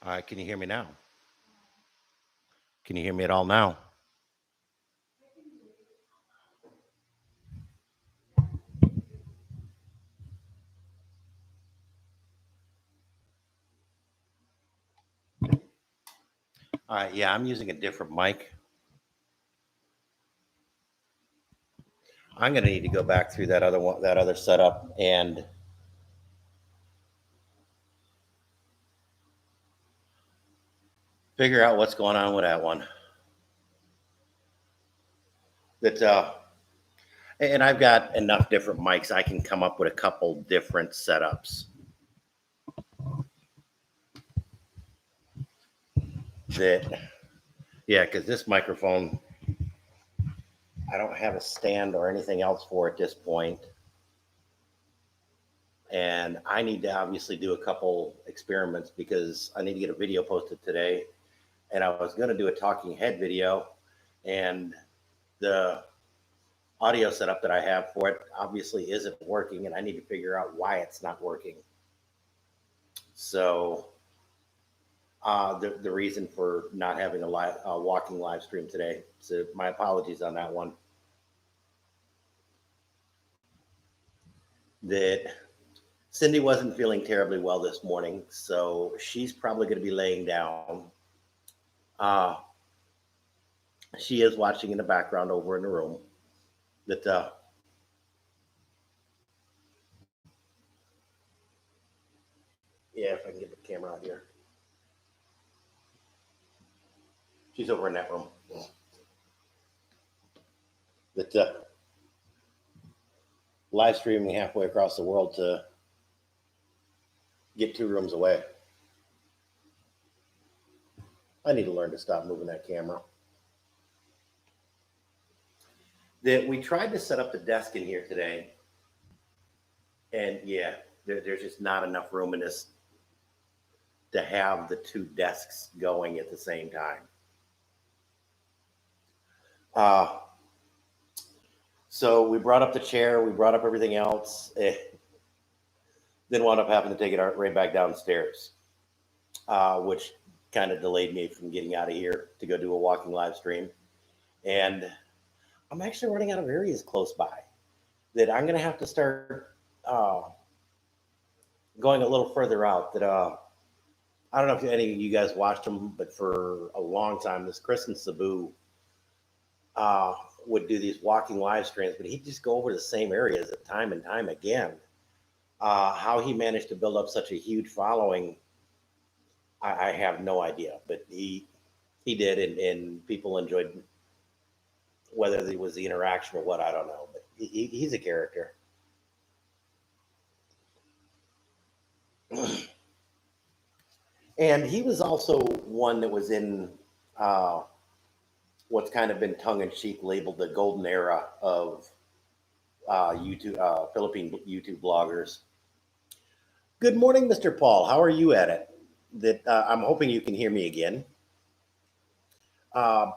Can you hear me now? Can you hear me at all now? Yeah, I'm using a different mic. I'm going to need to go back through that other one, that other setup, and figure out what's going on with that one. That and I've got enough different mics. I can come up with a couple different setups. That yeah, because this microphone, I don't have a stand or anything else for at this point, and I need to obviously do a couple experiments because I need to get a video posted today, and I was going to do a talking head video, and the audio setup that I have for it obviously isn't working, and I need to figure out why it's not working. So, the reason for not having a live walking live stream today. So, my apologies on that one. That Cindy wasn't feeling terribly well this morning, so she's probably going to be laying down. Uh, she is watching in the background over in the room. That Yeah, if I can get the camera out here, she's over in that room. That live streaming halfway across the world to get 2 rooms away. I need to learn to stop moving that camera. That we tried to set up the desk in here today, and yeah, there's just not enough room in this to have the 2 desks going at the same time. Uh, so we brought up the chair, we brought up everything else, then wound up having to take it right back downstairs, which kind of delayed me from getting out of here to go do a walking live stream. And I'm actually running out of areas close by that I'm going to have to start going a little further out. That I don't know if any of you guys watched him, but for a long time, this Chris and Sabu uh, would do these walking live streams, but he'd just go over the same areas time and time again. How he managed to build up such a huge following, I have no idea, but he did, and people enjoyed whether it was the interaction or what, I don't know, but he's a character. And he was also one that was in uh, what's kind of been tongue in cheek labeled the golden era of YouTube, Philippine YouTube bloggers. Good morning, Mr. Paul. How are you at it? That I'm hoping you can hear me again. Uh,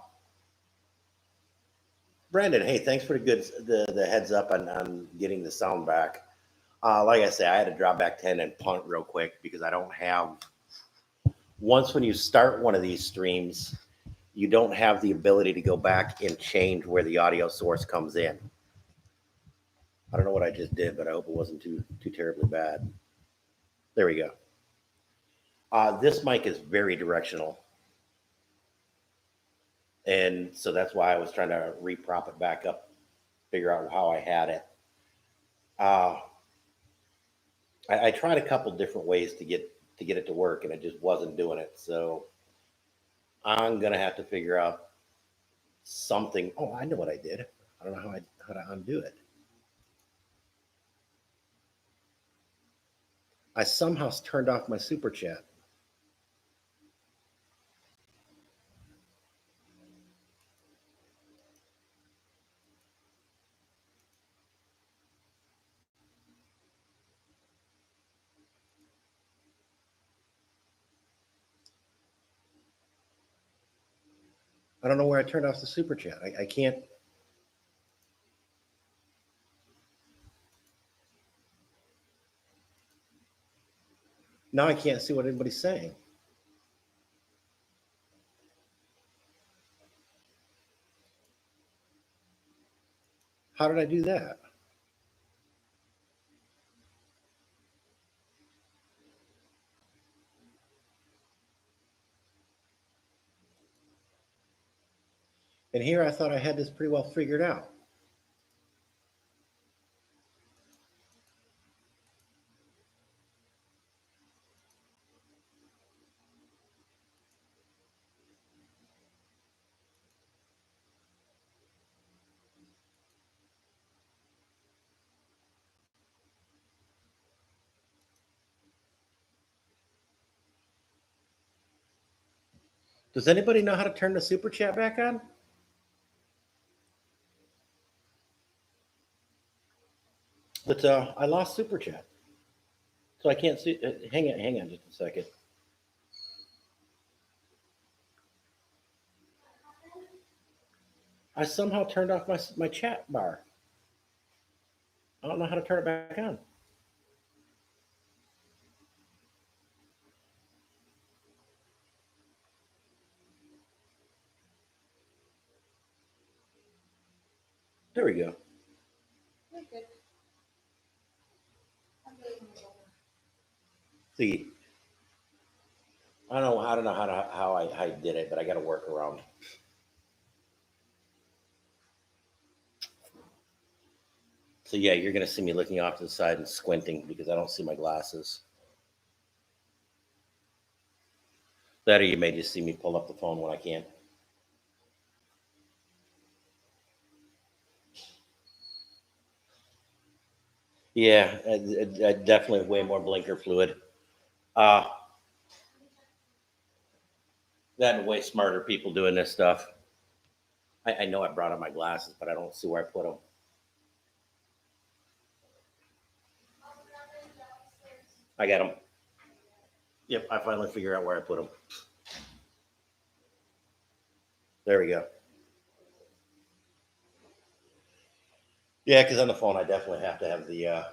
Brandon, hey, thanks for the heads up on getting the sound back. Like I say, I had to drop back 10 and punt real quick because I don't have. Once when you start one of these streams, you don't have the ability to go back and change where the audio source comes in. I don't know what I just did, but I hope it wasn't too terribly bad. There we go. This mic is very directional, and so that's why I was trying to reprop it back up, figure out how I had it. Uh, I tried a couple different ways to get it to work, and it just wasn't doing it. So I'm gonna have to figure out something. Oh, I know what I did. I don't know how to undo it. I somehow turned off my super chat. I don't know where I turned off the super chat. I can't. Now I can't see what anybody's saying. How did I do that? And here I thought I had this pretty well figured out. Does anybody know how to turn the super chat back on? But I lost super chat, so I can't see. Hang on, just a second. I somehow turned off my chat bar. I don't know how to turn it back on. There we go. See, I don't know how I did it, but I got to work around. So yeah, you're gonna see me looking off to the side and squinting because I don't see my glasses. That or you may just see me pull up the phone when I can. Yeah, definitely way more blinker fluid. Uh, that and way smarter people doing this stuff. I know I brought up my glasses, but I don't see where I put them. I got them. Yep, I finally figured out where I put them. There we go. Yeah, because on the phone I definitely have to have the.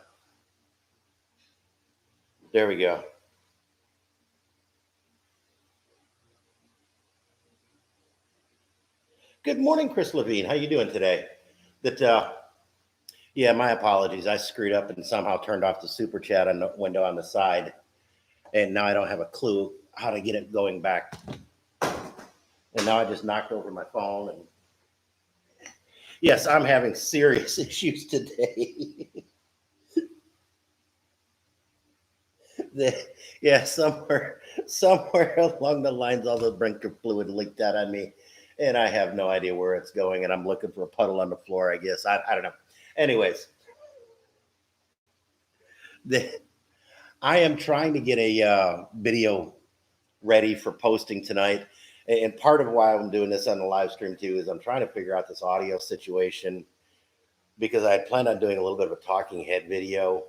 There we go. Good morning, Chris Levine. How you doing today? That yeah, my apologies. I screwed up and somehow turned off the super chat on the window on the side, and now I don't have a clue how to get it going back. And now I just knocked over my phone. And yes, I'm having serious issues today. Yeah, somewhere along the lines, all the brinker fluid leaked out on me, and I have no idea where it's going. And I'm looking for a puddle on the floor. I guess I don't know. Anyways, the, I am trying to get a video ready for posting tonight. And part of why I'm doing this on the live stream too is I'm trying to figure out this audio situation because I had planned on doing a little bit of a talking head video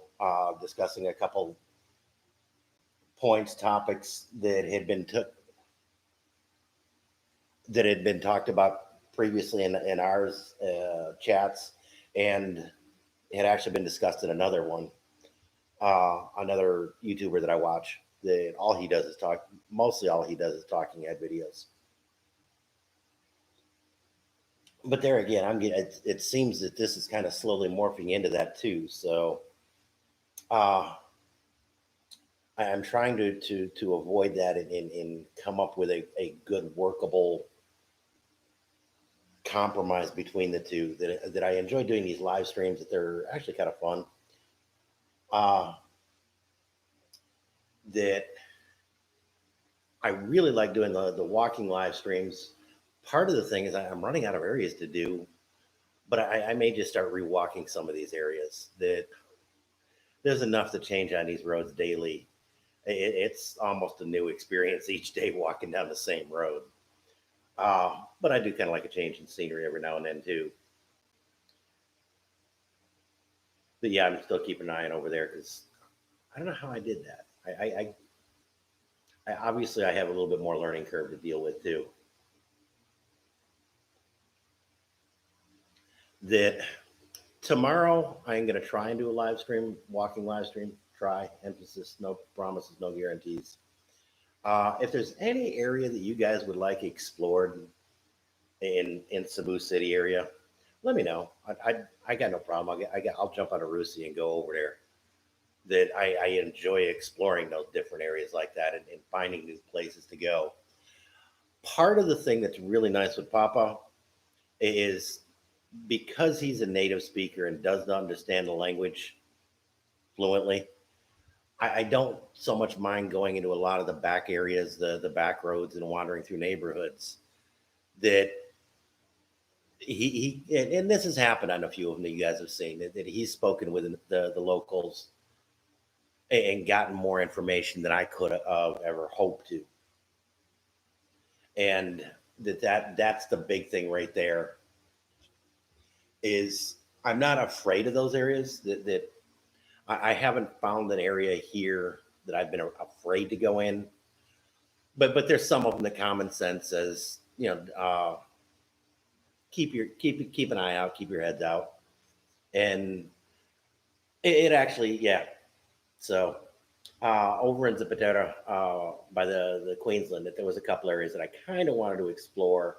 discussing a couple points, topics that had been talked about previously in ours chats, and had actually been discussed in another one, another YouTuber that I watch. That all he does is talk. Mostly, all he does is talking head videos. But there again, I'm getting. It seems that this is kind of slowly morphing into that too. So, uh, I'm trying to avoid that and come up with a good workable compromise between the two. That I enjoy doing these live streams. That they're actually kind of fun. Uh, that I really like doing the walking live streams. Part of the thing is I'm running out of areas to do, but I may just start rewalking some of these areas. That there's enough to change on these roads daily. It's almost a new experience each day walking down the same road. But I do kind of like a change in scenery every now and then too. But yeah, I'm still keeping an eye on over there because I don't know how I did that. I obviously I have a little bit more learning curve to deal with too. That tomorrow I'm going to try and do a live stream, walking live stream. Try, emphasis, no promises, no guarantees. If there's any area that you guys would like explored in Cebu City area, let me know. I got no problem. I'll jump on a Rusi and go over there. That I enjoy exploring those different areas like that and finding new places to go. Part of the thing that's really nice with Papa is because he's a native speaker and does not understand the language fluently. I don't so much mind going into a lot of the back areas, the back roads, and wandering through neighborhoods. That and this has happened on a few of them that you guys have seen that he's spoken with the locals and gotten more information than I could have ever hoped to. And that's the big thing right there is I'm not afraid of those areas that I haven't found an area here that I've been afraid to go in. But there's some of them that common sense says, keep an eye out, keep your heads out. And it actually, yeah. So over in Zapatero by the Queensland, that there was a couple areas that I kind of wanted to explore.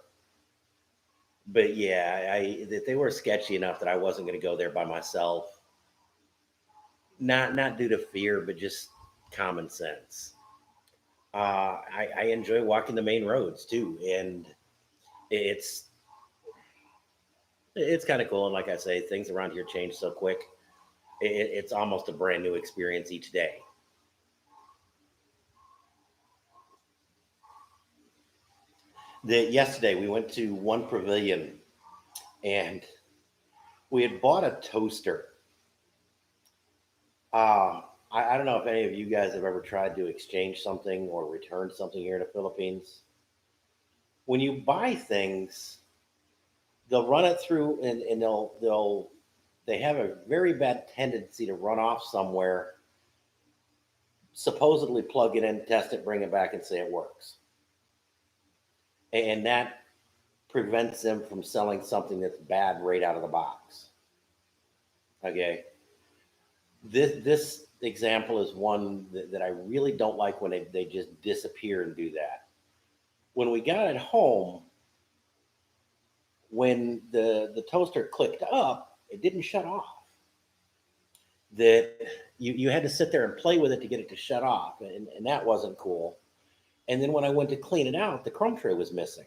But yeah, that they were sketchy enough that I wasn't going to go there by myself. Not due to fear, but just common sense. I enjoy walking the main roads too, and it's it's kind of cool. And like I say, things around here change so quick. It's almost a brand new experience each day. Yesterday we went to one pavilion and we had bought a toaster. I don't know if any of you guys have ever tried to exchange something or return something here in the Philippines. When you buy things, they'll run it through and they have a very bad tendency to run off somewhere, supposedly plug it in, test it, bring it back, and say it works. And that prevents them from selling something that's bad right out of the box. Okay. This example is one that I really don't like when they just disappear and do that. When we got it home, when the toaster clicked up, it didn't shut off. That you had to sit there and play with it to get it to shut off, and that wasn't cool. And then when I went to clean it out, the crumb tray was missing.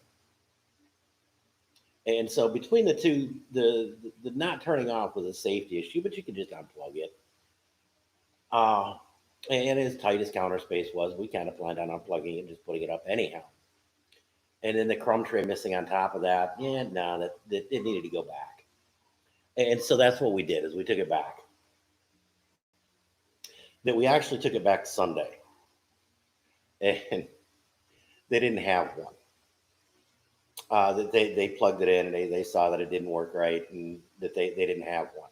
And so between the two, the not turning off was a safety issue, but you could just unplug it. Uh, and as tight as counter space was, we kind of planned on unplugging it and just putting it up anyhow. And then the crumb tray missing on top of that, yeah, no, that it needed to go back. And so that's what we did is we took it back. That we actually took it back Sunday, and they didn't have one. That they plugged it in and they saw that it didn't work right and that they didn't have one.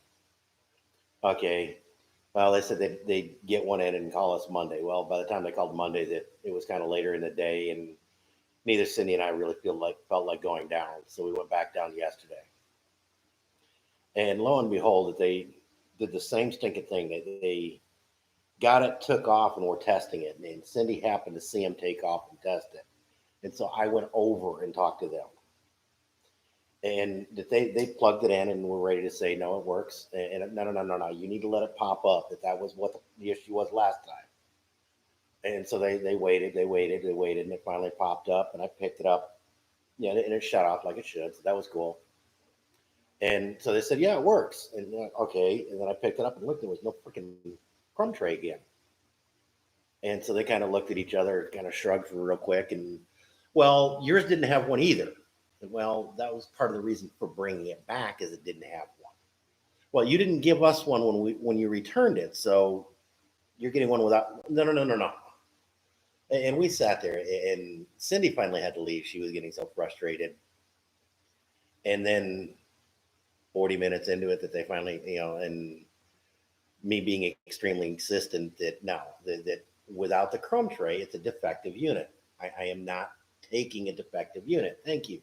Okay. Well, they said they'd get one in and call us Monday. Well, by the time they called Monday, that it was kind of later in the day, and neither Cindy and I really felt like going down. So we went back down yesterday. And lo and behold, that they did the same stinking thing. They got it, took off, and were testing it. And Cindy happened to see them take off and test it. And so I went over and talked to them. And that they plugged it in and were ready to say, no, it works. And no. You need to let it pop up. That was what the issue was last time. And so they waited, and it finally popped up. And I picked it up. Yeah, and it shut off like it should. So that was cool. And so they said, yeah, it works. And okay. And then I picked it up and looked. There was no freaking crumb tray again. And so they kind of looked at each other, kind of shrugged for real quick. And well, yours didn't have one either. And well, that was part of the reason for bringing it back is it didn't have one. Well, you didn't give us one when you returned it. So you're getting one without, no. And we sat there and Cindy finally had to leave. She was getting so frustrated. And then 40 minutes into it that they finally, and me being extremely insistent that no, that without the crumb tray, it's a defective unit. I am not taking a defective unit. Thank you.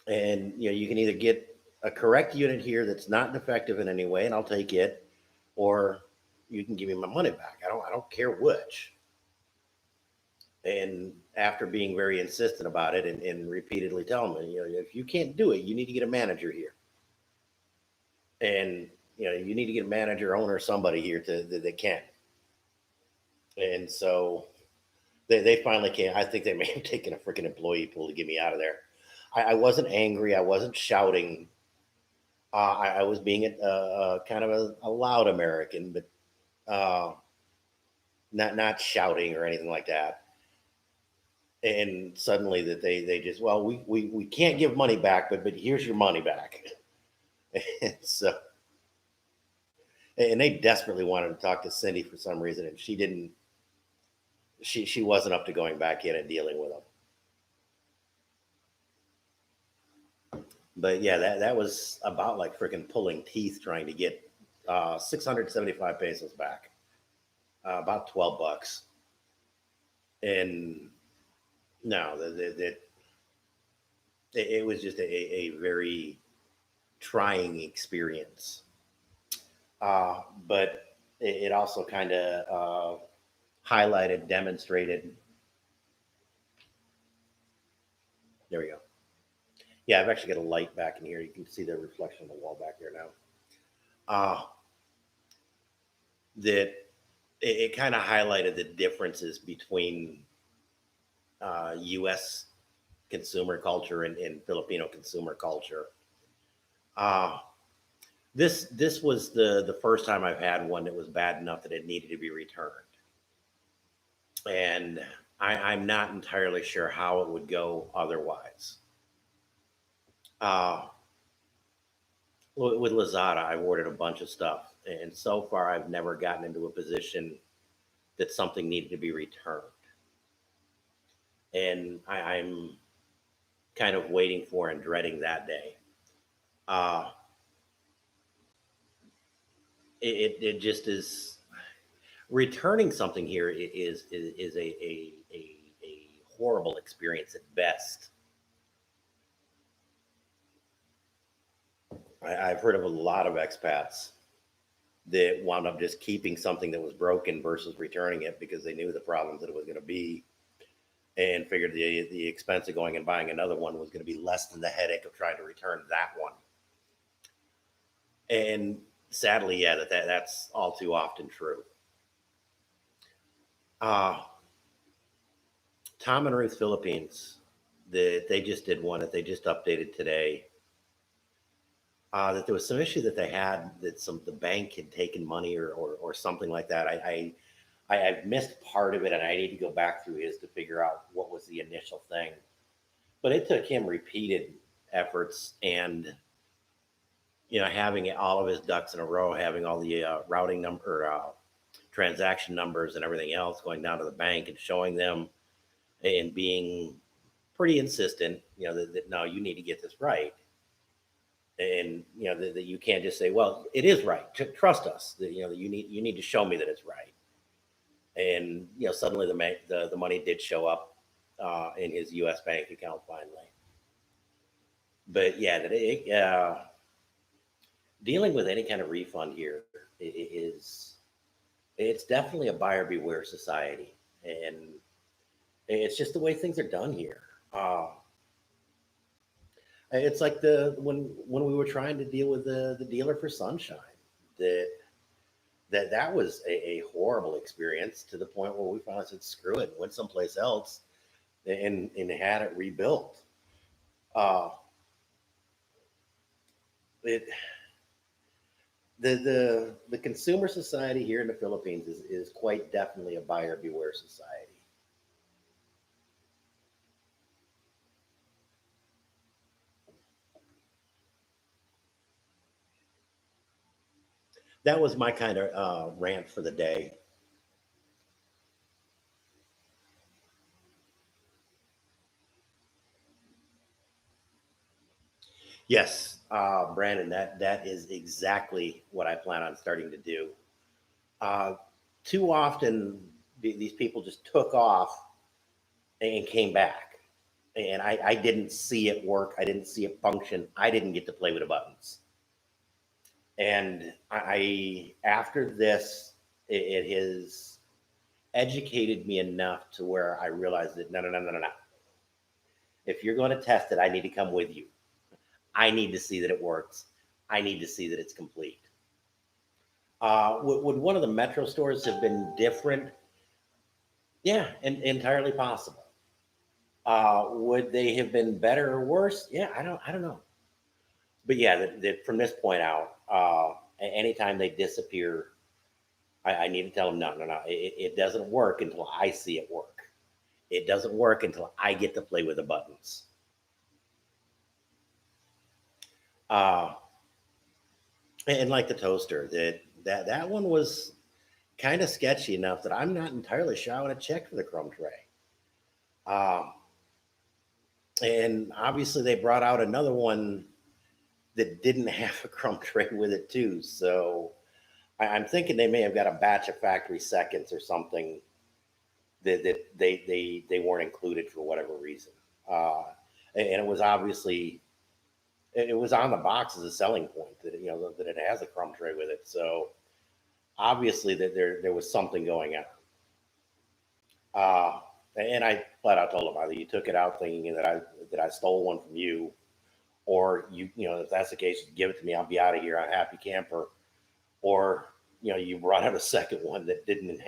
And you can either get a correct unit here that's not defective in any way, and I'll take it, or you can give me my money back. I don't care which. And after being very insistent about it and repeatedly telling me, if you can't do it, you need to get a manager here. and you need to get a manager, owner, somebody here that can. And so they finally came. I think they may have taken a freaking employee pool to get me out of there. I wasn't angry. I wasn't shouting. I was being a kind of a loud American, but uh, not shouting or anything like that. And suddenly that they just, well, we can't give money back, but here's your money back. And so, and they desperately wanted to talk to Cindy for some reason, and she didn't. She wasn't up to going back in and dealing with them. But yeah, that was about like freaking pulling teeth trying to get 675 pesos back, about $12. And no, it was just a very trying experience. But it also kind of highlighted, demonstrated. There we go. Yeah, I've actually got a light back in here. You can see the reflection on the wall back there now. Uh, that it kind of highlighted the differences between U.S. consumer culture and Filipino consumer culture. Uh, this was the first time I've had one that was bad enough that it needed to be returned, and I'm not entirely sure how it would go otherwise. Uh, with Lazada, I've ordered a bunch of stuff, and so far I've never gotten into a position that something needed to be returned, and I'm kind of waiting for and dreading that day. Uh, it just is returning something here is a horrible experience at best. I've heard of a lot of expats that wound up just keeping something that was broken versus returning it because they knew the problems that it was going to be and figured the expense of going and buying another one was going to be less than the headache of trying to return that one. And sadly, yeah, that's all too often true. Uh, Tom and Ruth Philippines, they just did one that they just updated today. That there was some issue that they had that the bank had taken money or something like that. I've missed part of it, and I need to go back through his to figure out what was the initial thing. But it took him repeated efforts and having all of his ducks in a row, having all the routing number, transaction numbers, and everything else, going down to the bank and showing them and being pretty insistent, that no, you need to get this right. And that you can't just say, well, it is right. Trust us. That you need to show me that it's right. And suddenly the money did show up in his U.S. bank account finally. But yeah, dealing with any kind of refund here is it's definitely a buyer beware society, and it's just the way things are done here. It's like when we were trying to deal with the dealer for Sunshine, that that was a horrible experience to the point where we finally said screw it, went someplace else, and had it rebuilt. Uh, it the consumer society here in the Philippines is quite definitely a buyer beware society. That was my kind of rant for the day. Yes, Brandon, that is exactly what I plan on starting to do. Uh, Too often, these people just took off and came back, and I didn't see it work. I didn't see it function. I didn't get to play with the buttons. And after this, it has educated me enough to where I realized that no, no, no, no, no, no. If you're going to test it, I need to come with you. I need to see that it works. I need to see that it's complete. Would one of the Metro stores have been different? Yeah, entirely possible. Would they have been better or worse? Yeah, I don't know. But yeah, that from this point out, anytime they disappear, I need to tell them, no, no, no, it doesn't work until I see it work. It doesn't work until I get to play with the buttons. Uh, and like the toaster, that one was kind of sketchy enough that I'm not entirely sure I want to check for the crumb tray. Um, and obviously, they brought out another one that didn't have a crumb tray with it too. So I'm thinking they may have got a batch of factory seconds or something that they weren't included for whatever reason. Uh, and it was obviously it was on the box as a selling point that that it has a crumb tray with it. So obviously that there was something going on. And I flat out told him either you took it out thinking that I stole one from you, or if that's the case, give it to me. I'll be out of here. I'm a happy camper. Or you brought out a second one that didn't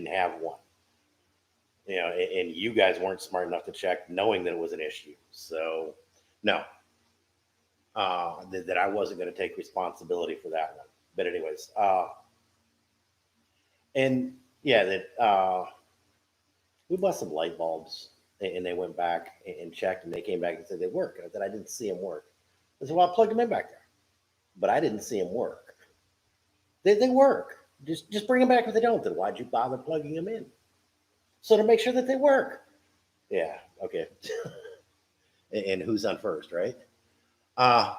have one. And you guys weren't smart enough to check, knowing that it was an issue. So no, that I wasn't going to take responsibility for that one. But anyways, and yeah, that we bought some light bulbs, and they went back and checked, and they came back and said they work. And I said I didn't see them work. I said, well, I plugged them in back there, but I didn't see them work. They work. Just bring them back if they don't. Then why'd you bother plugging them in? So to make sure that they work. Yeah. Okay. And who's on first, right? Uh,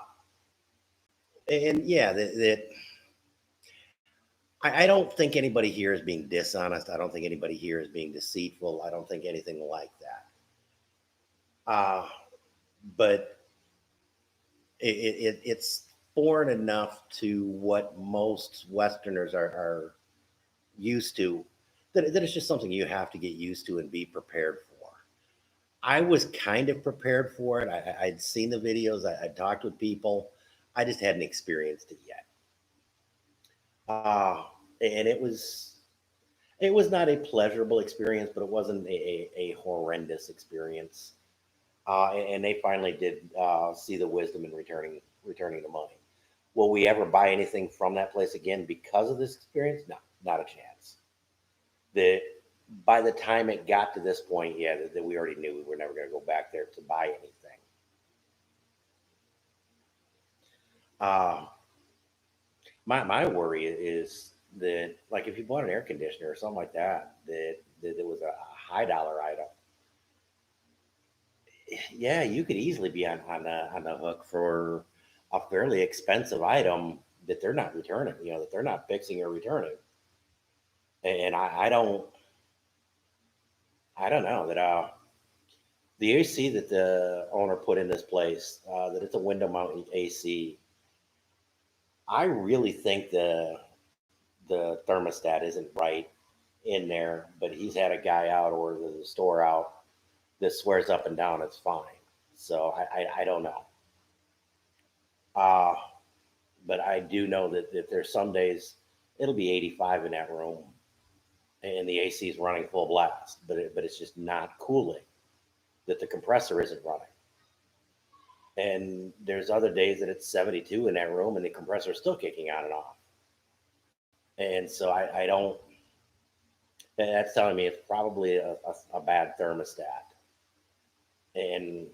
and yeah, that I don't think anybody here is being dishonest. I don't think anybody here is being deceitful. I don't think anything like that. But it's foreign enough to what most Westerners are used to that it's just something you have to get used to and be prepared for. I was kind of prepared for it. I'd seen the videos, I'd talked with people. I just hadn't experienced it yet. Uh, and it was not a pleasurable experience, but it wasn't a horrendous experience. And they finally did see the wisdom in returning the money. Will we ever buy anything from that place again because of this experience? No, not a chance. The By the time it got to this point, yeah, that we already knew we were never going to go back there to buy anything. Uh, my worry is that, like, if you bought an air conditioner or something like that, that it was a high dollar item, yeah, you could easily be on the hook for a fairly expensive item that they're not returning, that they're not fixing or returning. And I don't know that the AC that the owner put in this place, that it's a window mount AC. I really think the thermostat isn't right in there, but he's had a guy out or the store out that swears up and down it's fine. So I don't know. Uh, but I do know that there's some days it'll be 85 in that room and the AC is running full blast, but it's just not cooling, that the compressor isn't running. And there's other days that it's 72 in that room and the compressor is still kicking on and off. And so I don't, that's telling me it's probably a bad thermostat. And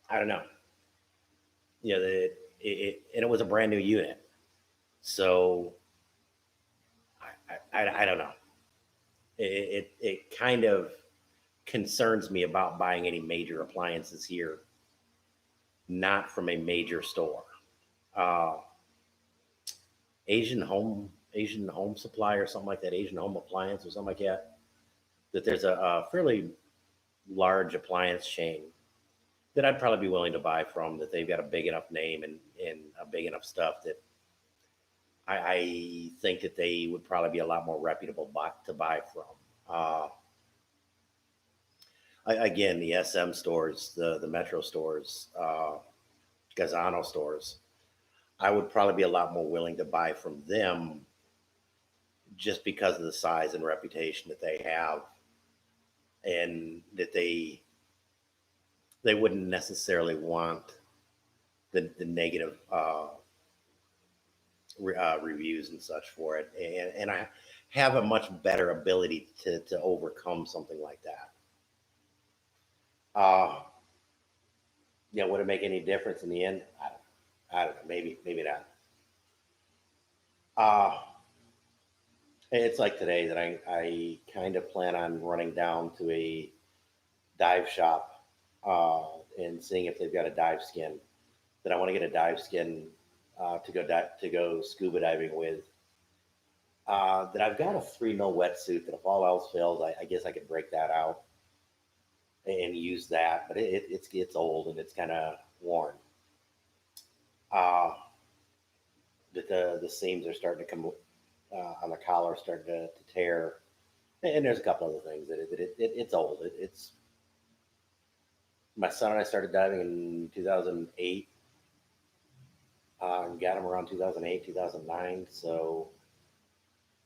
I don't know, and it was a brand new unit. So I don't know. It kind of concerns me about buying any major appliances here, not from a major store. Uh, Asian home supply or something like that, Asian home appliance or something like that. That there's a fairly large appliance chain that I'd probably be willing to buy from. That they've got a big enough name and a big enough stuff that I think that they would probably be a lot more reputable to buy from. Uh, Again, the SM stores, the Metro stores, Gazano stores. I would probably be a lot more willing to buy from them just because of the size and reputation that they have, and that they wouldn't necessarily want the negative reviews and such for it, and I have a much better ability to overcome something like that. Uh, yeah, would it make any difference in the end? I don't know. Maybe not. Uh, it's like today that I kind of plan on running down to a dive shop and seeing if they've got a dive skin. That I want to get a dive skin to go scuba diving with. That I've got a 3 mil wetsuit that if all else fails, I guess I could break that out and use that. But it's old and it's kind of worn. Uh, that the seams are starting to come on the collar, starting to tear. And there's a couple other things it's old. It's my son and I started diving in 2008. Got them around 2008, 2009. So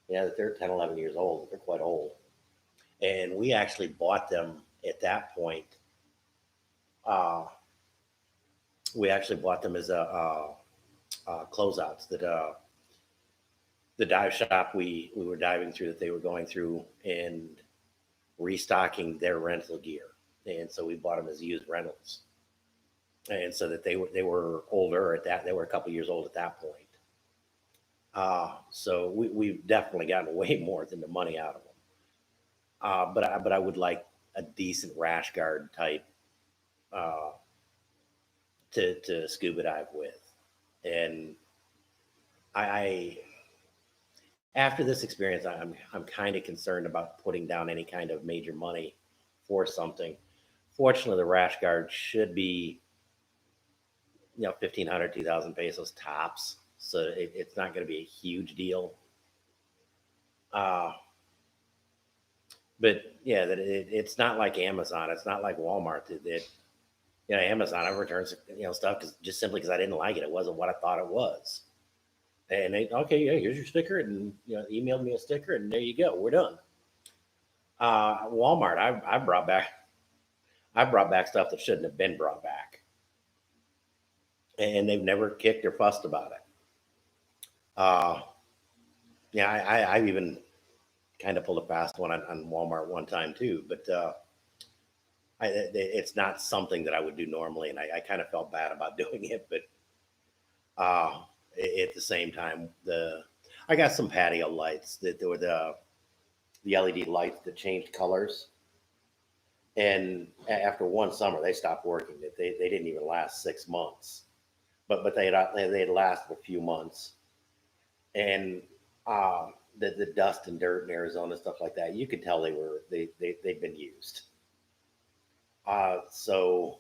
yeah, they're 10, 11 years old. They're quite old. And we actually bought them at that point. Uh, we actually bought them as closeouts that the dive shop we were diving through, that they were going through and restocking their rental gear. And so we bought them as used rentals. And so that they were older at that. They were a couple years old at that point. So we've definitely gotten way more than the money out of them. But I would like a decent rash guard type uh, to scuba dive with. And I after this experience, I'm kind of concerned about putting down any kind of major money for something. Fortunately, the rash guard should be 1,500, 2,000 pesos tops, so it's not going to be a huge deal. Uh, but yeah, that it's not like Amazon. It's not like Walmart. Amazon, I returned stuff just simply because I didn't like it. It wasn't what I thought it was. And they, okay, yeah, here's your sticker, and emailed me a sticker, and there you go, we're done. Walmart, I brought back stuff that shouldn't have been brought back, and they've never kicked or fussed about it. Uh, yeah, I've even kind of pulled a fast one on Walmart one time too, but it's not something that I would do normally, and I kind of felt bad about doing it, but uh, at the same time, I got some patio lights that there were the LED lights that changed colors, and after one summer they stopped working. They didn't even last 6 months, but they had lasted a few months, and the dust and dirt in Arizona, stuff like that, you could tell they'd been used. So,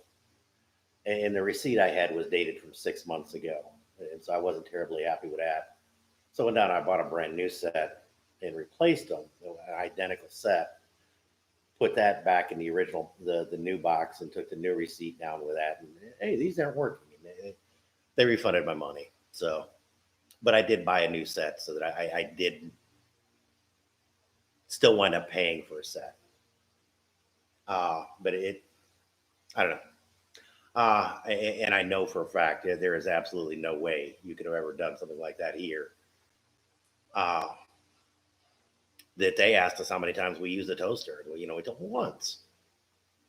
and the receipt I had was dated from 6 months ago, and so I wasn't terribly happy with that. So I went down and I bought a brand new set and replaced them, an identical set. Put that back in the original, the new box, and took the new receipt down with that. And hey, these aren't working. And they refunded my money. So, but I did buy a new set, so that I did still wind up paying for a set. But I don't know. And I know for a fact that there is absolutely no way you could have ever done something like that here. Uh, that they asked us how many times we used the toaster. And we told them once.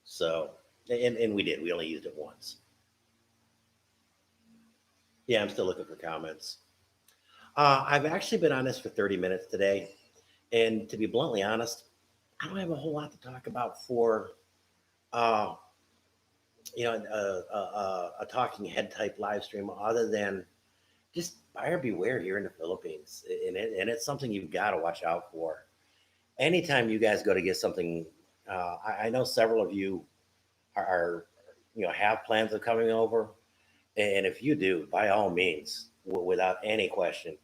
So, and we did. We only used it once. Yeah, I'm still looking for comments. I've actually been on this for 30 minutes today. And to be bluntly honest, I don't have a whole lot to talk about for, uh, a talking head type live stream, other than just buyer beware here in the Philippines. And it's something you've got to watch out for. Anytime you guys go to get something, I know several of you are have plans of coming over. And if you do, by all means, without any question,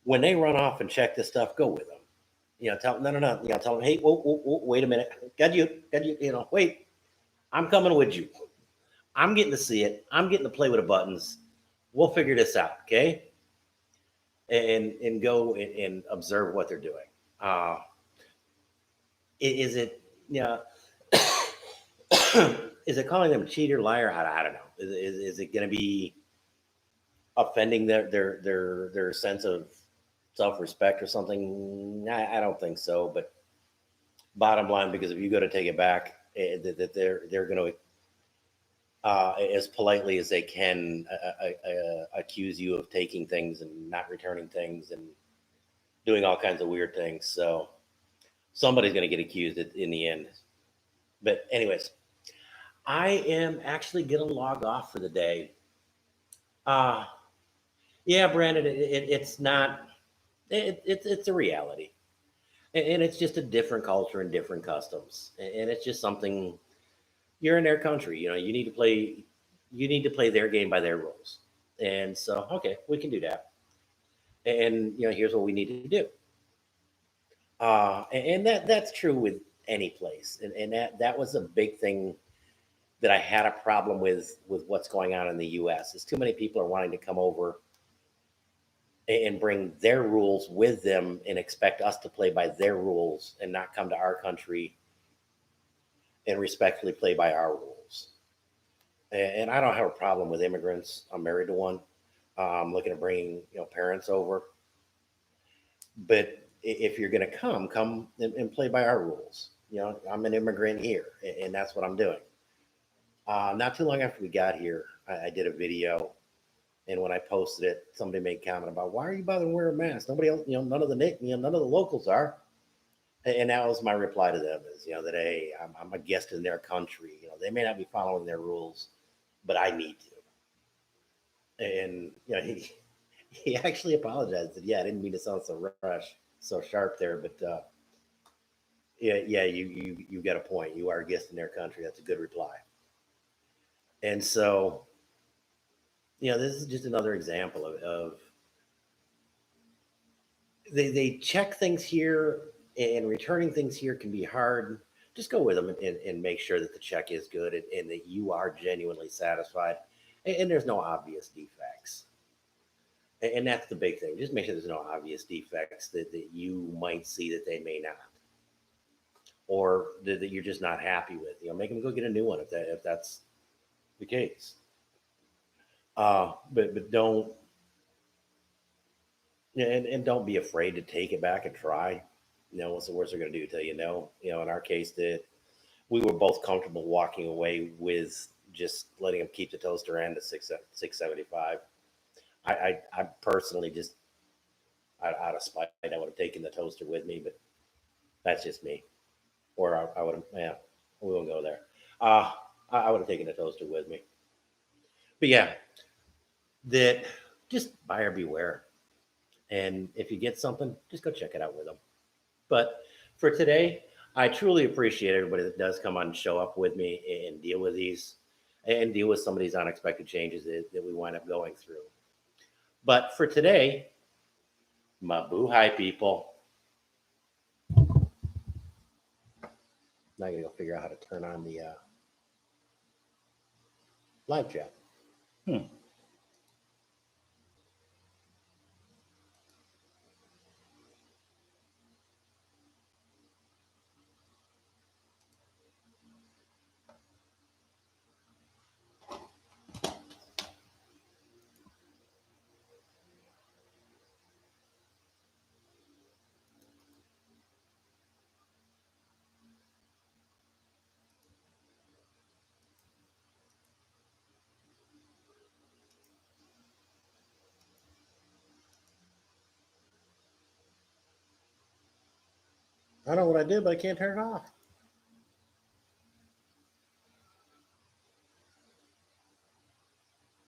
when they run off and check this stuff, go with them. Tell them, no. Tell them, hey, whoa, wait a minute. Got you. Wait, I'm coming with you. I'm getting to see it. I'm getting to play with the buttons. We'll figure this out, okay? And go and observe what they're doing. Uh, is it, yeah? Is it calling them cheater, liar? I don't know. Is it going to be offending their sense of self respect or something? I don't think so. But bottom line, because if you go to take it back, that they're going to as politely as they can accuse you of taking things and not returning things and doing all kinds of weird things. So somebody's going to get accused in the end. But anyways, I am actually going to log off for the day. Uh, yeah, Brandon, it's not. It's a reality, and it's just a different culture and different customs, and it's just something. You're in their country, you know. You need to play. You need to play their game by their rules, and so okay, we can do that. And here's what we need to do. And that's true with any place, and that was a big thing that I had a problem with what's going on in the U.S. is too many people are wanting to come over and bring their rules with them and expect us to play by their rules and not come to our country and respectfully play by our rules. And I don't have a problem with immigrants. I'm married to one. I'm looking at bringing parents over, but if you're going to come and play by our rules. I'm an immigrant here, and that's what I'm doing. Not too long after we got here, I did a video, and when I posted it, somebody made a comment about, why are you bothering wearing a mask? Nobody else, none of the locals are. And that was my reply to them is, that hey, I'm a guest in their country. They may not be following their rules, but I need to. And he actually apologized. Said, yeah, I didn't mean to sound so sharp there, but yeah, you got a point. You are a guest in their country. That's a good reply. And so, this is just another example of they check things here, and returning things here can be hard. Just go with them and make sure that the check is good, and that you are genuinely satisfied, and there's no obvious defects. And that's the big thing. Just make sure there's no obvious defects that you might see that they may not, or that you're just not happy with. Make them go get a new one if that's the case. But don't, and don't be afraid to take it back and try. What's the worst they're going to do? Tell you no. In our case, that we were both comfortable walking away with just letting them keep the toaster and the 675. I personally just out of spite, I would have taken the toaster with me, but that's just me. Or I would have, yeah, we won't go there. I would have taken the toaster with me. But yeah, that just buyer beware. And if you get something, just go check it out with them. But for today, I truly appreciate everybody that does come on and show up with me and deal with these and deal with some of these unexpected changes that we wind up going through. But for today, Mabu hi people. Now I gotta go figure out how to turn on the live chat. I don't know what I did, but I can't turn it off.